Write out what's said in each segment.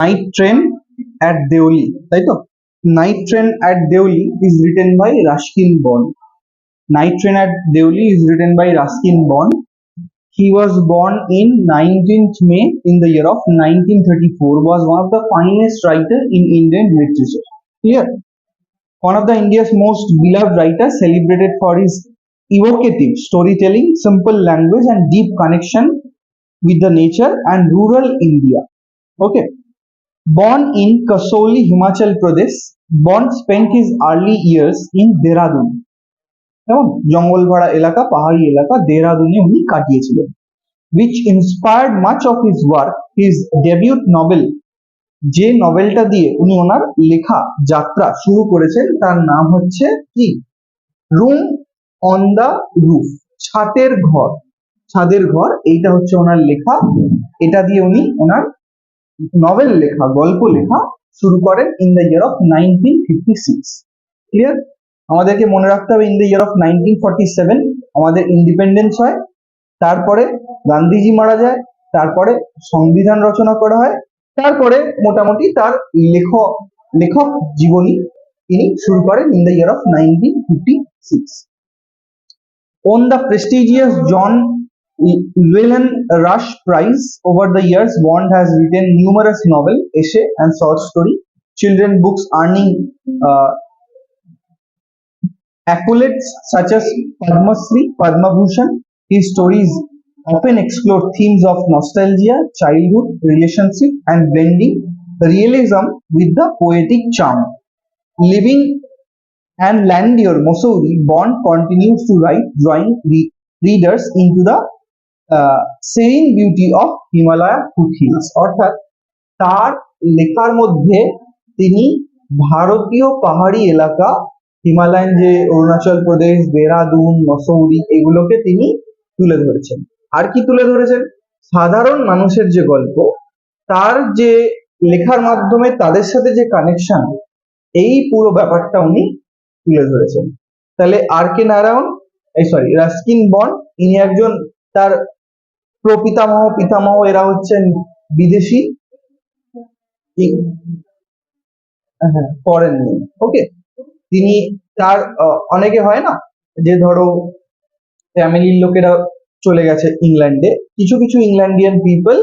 Night train at Deoli, তাই তো? Night train at Deoli is written by Ruskin Bond. Night Train at Deoli is written by Ruskin Bond. He was born in 19th May in the year of 1934. Was one of the finest writers in Indian literature. Clear? One of the India's most beloved writers, celebrated for his evocative storytelling, simple language, and deep connection with the nature and rural India. Okay. Born in Kasoli, Himachal Pradesh, Bond spent his early years in Dehradun. এবং জঙ্গল ভরা এলাকা, পাহাড়ি এলাকা দেহরাদুনে উনি কাটিয়েছিলেন। which inspired much of his work. His debut novel, যে নভেলটা দিয়ে উনি ওনার লেখা যাত্রা শুরু করেছেন, তার নাম হচ্ছে কি? রুম অন দা রুফ, ছাদের ঘর। ছাদের ঘর, এইটা হচ্ছে ওনার লেখা। এটা দিয়ে উনি ওনার নভেল লেখা, গল্প লেখা শুরু করেন in the year of 1956। Clear? আমাদেরকে মনে রাখতে হবে, ইন দ্য ইয়ার অফ 1947 আমাদের ইন্ডিপেন্ডেন্স হয়, তারপরে গান্ধীজি মারা যায়, তারপরে সংবিধান রচনা করা হয়, তারপরে মোটামুটি তার লেখক জীবনী তিনি শুরু করেন in the year of 1956। On the prestigious John Llewellyn Rush Prize over the years, Bond has written numerous novels, essay, and short story, children books, earning accolades such as Padma Shri, Padma Bhushan. His stories often explore themes of nostalgia, childhood, relationship, and blending realism with the poetic charm. Living and Landior, Mussoorie, Bond continues to write, drawing readers into the serene beauty of Himalaya foothills. অর্থাৎ তার লেখার মধ্যে তিনি ভারতীয় পাহাড়ি এলাকা, Himalayan যে অরুণাচল প্রদেশ, দেহরাদুন, মসৌরি, এগুলোকে তিনি তুলে ধরেছেন। আর কি তুলে ধরেছেন? সাধারণ মানুষের যে গল্প, তার যে লেখার মাধ্যমে তাদের সাথে যে কানেকশন, এই পুরো ব্যাপারটা উনি তুলে ধরেছেন। তাহলে আর কে নারায়ণ, রাস্কিন বন্ড, ইনি একজন, তার প্রপিতামহ, পিতামহ এরা হচ্ছেন বিদেশি, ফরেন নেম। ওকে, তিনি তার অনেকে হয় না যে ধরো ফ্যামিলির লোকেরা চলে গেছে ইংল্যান্ডে, কিছু কিছু ইংল্যান্ডিয়ান পিপল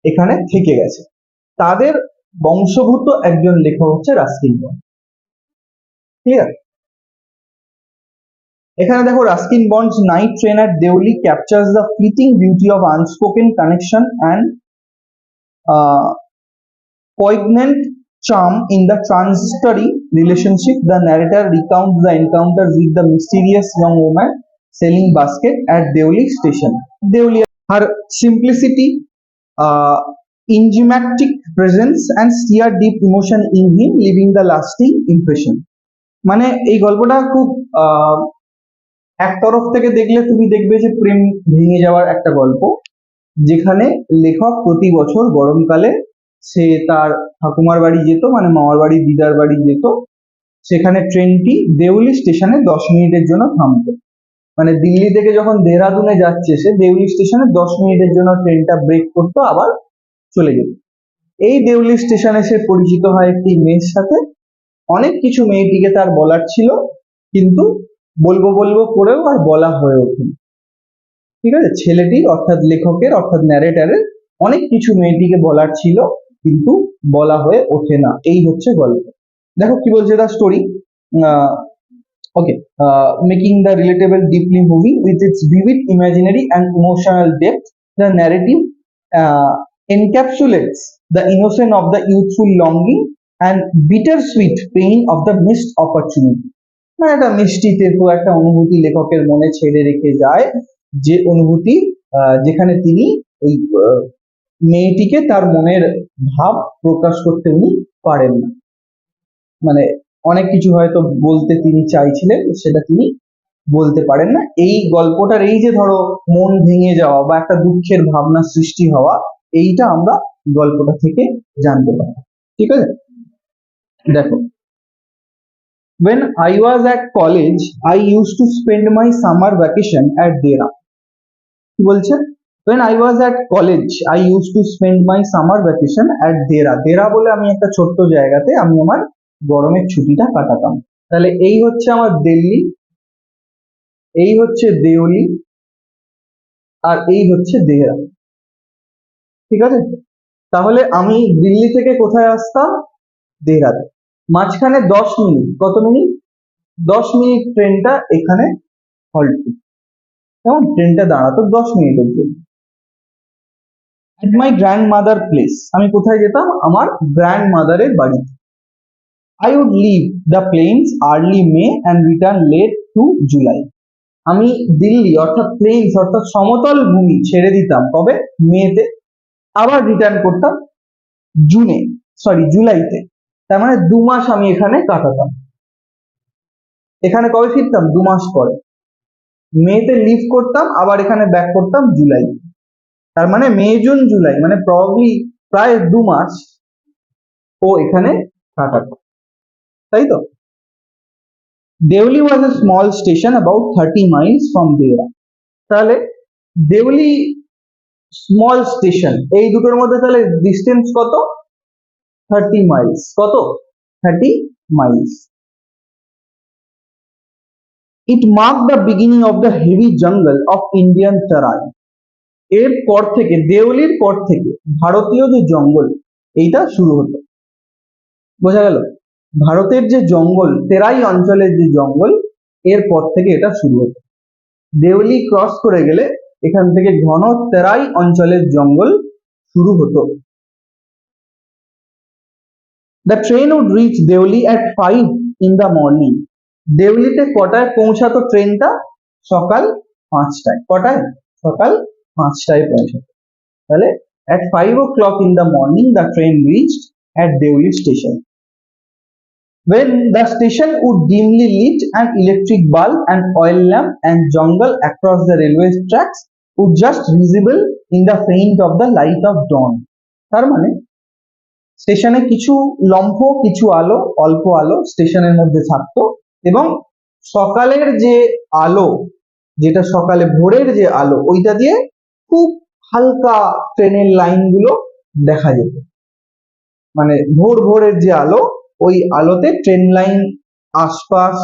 এখানে থেকে গেছে, তাদের বংশভূত একজন লেখক হচ্ছে রাস্কিন বন্ড। ক্লিয়ার? এখানে দেখো, Ruskin Bond's night train at Deoli captures the fleeting beauty of unspoken connection and poignant charm in the transitory relationship. The narrator recounts the encounters with the mysterious young woman selling basket at Deoli station. Deoli, her simplicity, enigmatic presence, and stir deep emotion in him, leaving the lasting impression. মানে এই গল্পটা খুব এক তরফ থেকে দেখলে তুমি দেখবে যে প্রেম ভেঙে যাওয়ার একটা গল্প, যেখানে লেখক প্রতি বছর গরমকালে সে তার ঠাকুমার বাড়ি যেত, মানে মামার বাড়ি, দিদার বাড়ি যেত, সেখানে ট্রেনটি দেউলি স্টেশনে 10 মিনিটের জন্য থামতো। মানে দিল্লি থেকে যখন দেহরাদুনে যাচ্ছে, সে দেউলি স্টেশনে 10 মিনিটের জন্য ট্রেনটা ব্রেক করতো, আবার চলে যেত। এই দেউলি স্টেশনে সে পরিচিত হয় একটি মেয়ের সাথে। অনেক কিছু মেয়েটিকে তার বলার ছিল, কিন্তু বলবো বলবো করেও আর বলা হয়ে ওঠেনি। ঠিক আছে, ছেলেটির অর্থাৎ লেখকের অর্থাৎ ন্যারেটারের অনেক কিছু মেয়েটিকে বলার ছিল, কিন্তু বলা হয়ে ওঠে না। এই হচ্ছে গল্প। দেখো কি বলছে the story. Okay, making the relatable deeply moving with its vivid imaginary and emotional depth, the narrative encapsulates the innocence of the youthful longing and bittersweet pain of the missed opportunity. মানে একটা মিষ্টি তেতো একটা অনুভূতি লেখকের মনে ছেড়ে রেখে যায়, যে অনুভূতি যেখানে তিনি ওই মেয়েটিকে তার মনের ভাব প্রকাশ করতে উনি পারেন না। মানে অনেক কিছু হয়তো বলতে তিনি চাইছিলেন, সেটা তিনি বলতে পারেন না। এই গল্পটার এই যে ধরো মন ভেঙে যাওয়া বা একটা দুঃখের ভাবনা সৃষ্টি হওয়া, এইটা আমরা গল্পটা থেকে জানতে পারি। ঠিক আছে, দেখো, when I was at college I used to spend my summer vacation at Dera। কি বলছে? When I was at college, I used to spend my summer vacation at Dera. Dera বলে আমি একটা ছোট্ট জায়গাতে আমি আমার গরমের ছুটিটা কাটাতাম। তাহলে এই হচ্ছে আমার দিল্লি, এই হচ্ছে দেওলি, আর এই হচ্ছে দেহরা। ঠিক আছে, তাহলে আমি দিল্লি থেকে কোথায় আসতাম? দেহরাতে। মাঝখানে 10 মিনিট, কত মিনিট? 10 মিনিট ট্রেনটা এখানে হল্ট করতো, কেমন? ট্রেনটা দাঁড়াতো 10 মিনিটের জন্য। At my grandmother place, আমি কোথায় যেতাম? আমার গ্র্যান্ড মাদারের বাড়িতে। I would leave the plains early May and return late to July. আমি দিল্লি অর্থাৎ প্লেন্স অর্থাৎ সমতল ভূমি ছেড়ে দিতাম কবে? মেতে, আবার রিটার্ন করতাম জুনে, সরি জুলাইতে। তার মানে 2 মাস আমি এখানে কাটাতাম। এখানে কবে ফিরতাম? 2 মাস পরে। মেতে লিভ করতাম, আবার এখানে ব্যাক করতাম জুলাই। তার মানে মে জুন জুলাই, মানে প্রবাবলি প্রায় 2 মাস ও এখানে কাটাতো, তাই তো? Deoli was a small station about 30 miles from Dehra. তাহলে দেওলি স্মল স্টেশন, এই দুটোর মধ্যে তাহলে ডিস্টেন্স কত? 30 মাইলস। কত? 30 Miles. It mark the beginning of the heavy জঙ্গল অফ ইন্ডিয়ান তারাই। এর পর থেকে, দেওলির পর থেকে ভারতীয় যে জঙ্গল এইটা শুরু হতো। বোঝা গেল? ভারতের যে জঙ্গল, তেরাই অঞ্চলের যে জঙ্গল, এর পর থেকে এটা শুরু হতো। দেওলি ক্রস করে গেলে এখান থেকে ঘন তেরাই অঞ্চলের জঙ্গল শুরু হতো। The train would reach Deoli at 5 in the morning. দেওলিতে কটায় পৌঁছাতো ট্রেনটা? সকাল 5টায়। কটায়? সকাল 5টায় পৌঁছাতো। তাহলে at 5 o'clock in the morning the train reached at Deoli station. When the station would dimly lit an electric bulb and oil lamp and jungle across the railway tracks would just visible in the faint of the light of dawn. তার মানে স্টেশনে কিছু লম্ফ, কিছু আলো, অল্প আলো স্টেশনের মধ্যে থাকতো, এবং সকালের যে আলো, যেটা সকালে ভোরের যে আলো, ওইটা দিয়ে খুব হালকা ট্রেনের লাইনগুলো দেখা যেত। মানে ভোর ভোরের যে আলো, ওই আলোতে ট্রেন লাইন, আশপাশ,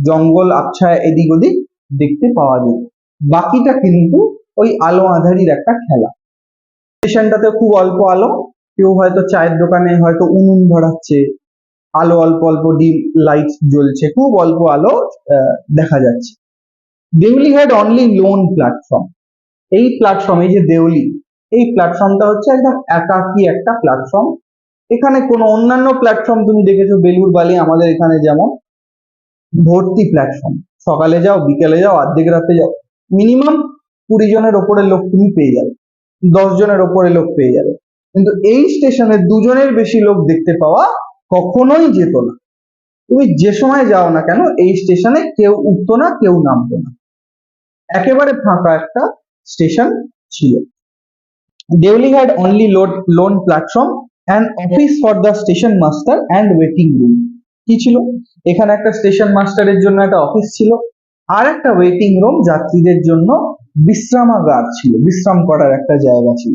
জঙ্গল আবছায়া এদিক ওদিক দেখতে পাওয়া যেত। বাকিটা কিন্তু ওই আলো আঁধারির একটা খেলা। স্টেশনটাতে খুব অল্প আলো, কেউ হয়তো চায়ের দোকানে হয়তো উনুন ধরাচ্ছে, আলো অল্প অল্প ডিম লাইট জ্বলছে, খুব অল্প আলো দেখা যাচ্ছে। Deoli had only lone platform. এই প্ল্যাটফর্ম, এই যে দেউলি, এই প্ল্যাটফর্মটা হচ্ছে একদম একাকী একটা প্ল্যাটফর্ম। এখানে কোনো অন্যান্য প্ল্যাটফর্ম তুমি দেখেছো বেলুর বালি আমাদের এখানে যেমন ভর্তি প্ল্যাটফর্ম, সকালে যাও, বিকেলে যাও, অর্ধেক রাতে যাও, মিনিমাম 20 জনের ওপরে লোক তুমি পেয়ে যাবে, 10 জনের ওপরে লোক পেয়ে যাবে। কিন্তু এই স্টেশনে 2 জনের বেশি লোক দেখতে পাওয়া কখনোই যেত না। তুমি যে সময় যাও না কেন, এই স্টেশনে কেউ উঠতো না, কেউ নামতো না, একেবারে ফাঁকা একটা স্টেশন ছিল। Deoli had only lone platform and office for the station master and waiting room. কি ছিল? এখানে একটা স্টেশন মাস্টারের জন্য একটা অফিস ছিল, আর একটা ওয়েটিং রুম, যাত্রীদের জন্য বিশ্রামাগার ছিল, বিশ্রাম করার একটা জায়গা ছিল।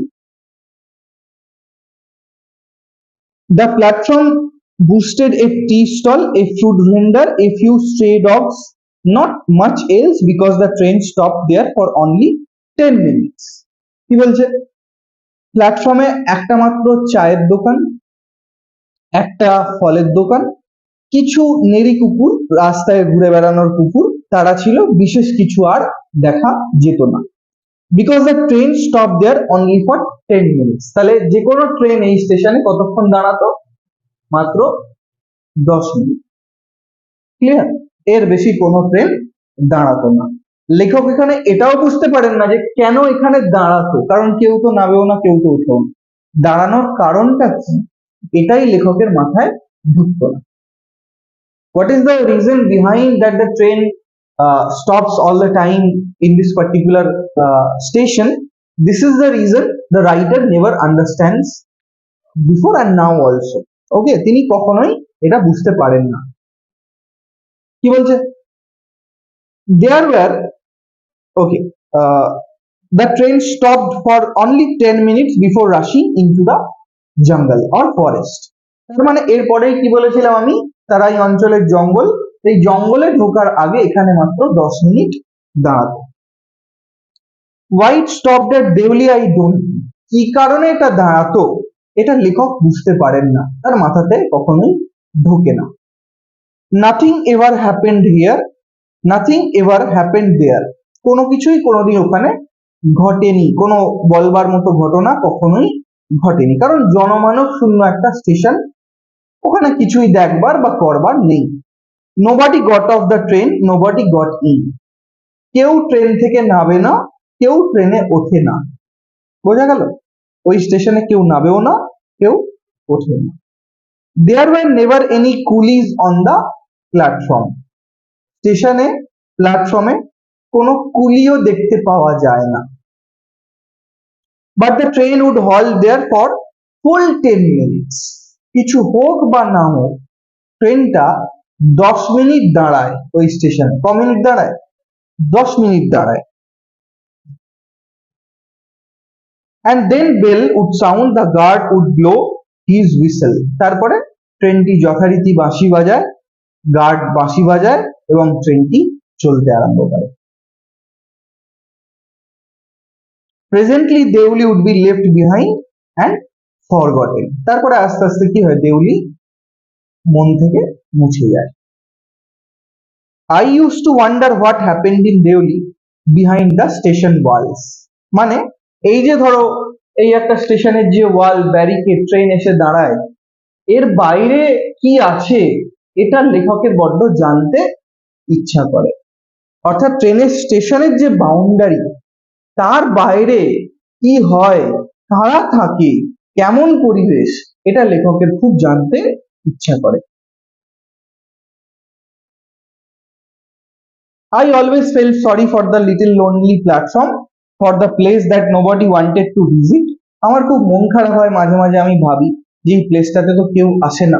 The platform boasted a tea stall, a fruit vendor, a few stray dogs, not much else because the train stopped there for only 10 minutes. কি বলছে? প্ল্যাটফর্মে একটা মাত্র চায়ের দোকান, একটা ফলের দোকান, কিছু নেড়ি কুকুর, রাস্তায় ঘুরে বেড়ানোর কুকুর, তারা ছিল, বিশেষ কিছু আর দেখা যেত না। Because the train stop there only for 10 minutes. তাহলে যে কোনো ট্রেন এই স্টেশনে কতক্ষণ দাঁড়াতো? মাত্র 10 মিনিট। ক্লিয়ার? এর বেশি কোনো ট্রেন দাঁড়াতো না। লেখক এখানে এটাও বুঝতে পারেন না যে কেন এখানে দাঁড়াতো, কারণ কেউ তো নামেও না, কেউ তো উঠেও না। দাঁড়ানোর কারণটা কি, এটাই লেখকের মাথায় ঢুকতো না। What is the reason behind that the train stops all the time in this particular station? This is the reason the writer never understands before and now also. Okay, তিনি কখনোই এটা বুঝতে পারেন না। কি বলছে? There were, okay, The train stopped for only 10 minutes before rushing into the jungle or forest. তার মানে এরপরেই কি বলেছিলাম আমি, তারা এই অঞ্চলের জঙ্গল, এই জঙ্গলে ঢোকার আগে এখানে মাত্র 10 মিনিট দাঁড়াতো। Why it stopped at Deuli I don't, কি কারণে এটা দাঁড়াতো এটা লেখক বুঝতে পারেন না, তার মাথাতে কখনোই ঢোকে না। Nothing ever happened here, nothing ever happened there, কোনো কিছুই কোনোদিন ওখানে ঘটেনি, কোনো বলবার মতো ঘটনা কখনোই ঘটেনি, কারণ জনমানব শূন্য একটা স্টেশন, ওখানে কিছুই দেখবার বা করবার নেই। Nobody got off the train, nobody got in, কেউ ট্রেন থেকে নামে না, কেউ ট্রেনে ওঠে না। বোঝা গেল, ওই স্টেশনে কেউ নামেও না, কেউ ওঠে না। There were never any coolies on the platform, স্টেশনে প্ল্যাটফর্মে কোনো কুলিও দেখতে পাওয়া যায় না। But the train would halt there for full 10 minutes, কিছু হোক বা না হোক ট্রেনটা 10 মিনিট দাঁড়ায় ওই স্টেশনে। ক মিনিট দাঁড়ায়? 10 মিনিট দাঁড়ায়। and then bell would sound, the guard would blow his whistle, তারপরে ট্রেনটি যথারীতি বাঁশি বাজায়, গার্ড বাঁশি বাজায় এবং ট্রেনটি চলতে আরম্ভ করে। Presently Deoli would be left behind and forgotten, তারপরে আস্তে আস্তে কি হয়, দেউলি মন থেকে মুছে যায়। I use to wonder what happened in Deoli behind the station walls, মানে এই যে ধরো এই একটা স্টেশনের যে ওয়াল ব্যারিকেড, ট্রেন এসে দাঁড়ায়, এর বাইরে কি আছে এটা লেখকের বড্ড জানতে ইচ্ছা করে। অর্থাৎ ট্রেনের স্টেশনের যে বাউন্ডারি, তার বাইরে কি হয়, কারা থাকে, কেমন পরিবেশ, এটা লেখকের খুব জানতে ইচ্ছা করে। I always felt sorry for the little lonely platform, for the place that nobody wanted to visit. আমার খুব মন খারাপ হয় মাঝে মাঝে, আমি ভাবি যে এই প্লেসটাতে তো কেউ আসে না,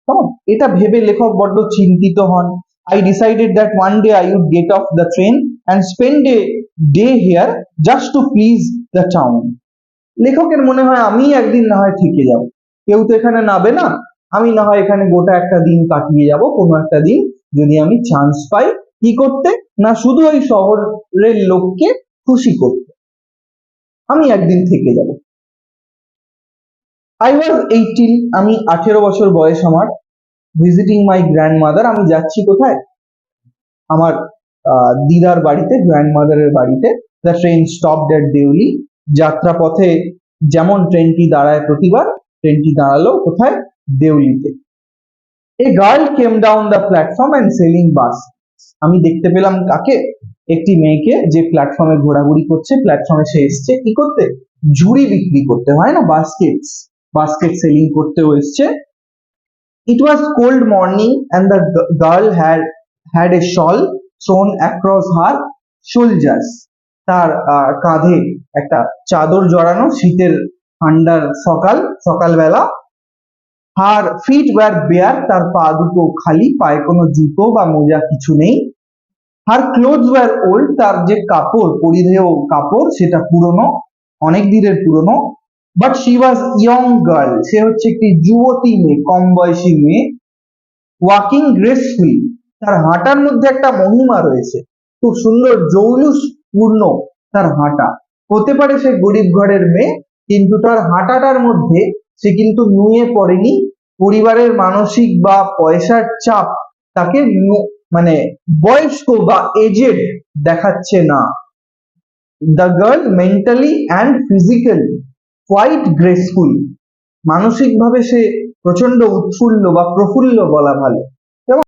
কেমন, এটা ভেবে লেখক বড্ড চিন্তিত হন। I decided that one day I would get off the train and spend a day here just to please the town. লেখকের মনে হয় আমি একদিন না হয় থেকে যাব, কেউ তো এখানে নামবে না, আমি না হয় এখানে গোটা একটা দিন কাটিয়ে যাব, কোনো একটা দিন যদি আমি চান্স পাই, কি করতে না, শুধু ওই শহরের লোককে খুশি করতে, আমি একদিন থেকে যাব। I was 18, আমি 18 বছর বয়স আমার। ভিজিটিং মাই গ্র্যান্ডমাদার, আমি যাচ্ছি কোথায়, আমার দিদার বাড়িতে, গ্র্যান্ডমাদারের বাড়িতে। The train stopped at Deuli, যাত্রা পথে যেমন ট্রেনটি দাঁড়ায় প্রতিবার, ট্রেনটি দাঁড়ালো কোথায়, দেউলিতে। A girl came down the platform and selling bus, আমি দেখতে পেলাম কাকে, একটি মেয়েকে, যে প্ল্যাটফর্মে ঘোরাঘুরি করছে, প্ল্যাটফর্মে সে এসছে কি করতে, ঝুড়ি বিক্রি করতে, হয় না, বাস্কেটস, বাস্কেট সেলিং করতেও এসছে। It was cold morning and the girl had a shawl thrown across her shoulders, তার কাঁধে একটা চাদর জড়ানো, শীতের ঠান্ডার সকালবেলা। her feet were bare, তার পা দুটো খালি, পায়ে কোনো জুতো বা মোজা কিছু নেই। her clothes were old, তার যে কাপড়, পরিধেয় কাপড়, সেটা পুরনো, অনেক দিনের পুরনো। but she was young girl, সে হচ্ছে একটি যুবতী মেয়ে, কম বয়সী মেয়ে। walking gracefully, তার হাঁটার মধ্যে একটা মহিমা রয়েছে, খুব সুন্দর জৌলুস পূর্ণ তার হাঁটা। হতে পারে সে গরিব ঘরের মেয়ে, কিন্তু তার হাঁটাটার মধ্যে সে কিন্তু নুয়ে পড়েনি, পরিবারের মানসিক বা পয়সার চাপ তাকে মানে বয়স্ক বা এজেড দেখাচ্ছে না। The girl mentally and physically quite graceful, মানসিকভাবে সে প্রচন্ড উৎফুল্ল বা প্রফুল্ল বলা ভালো,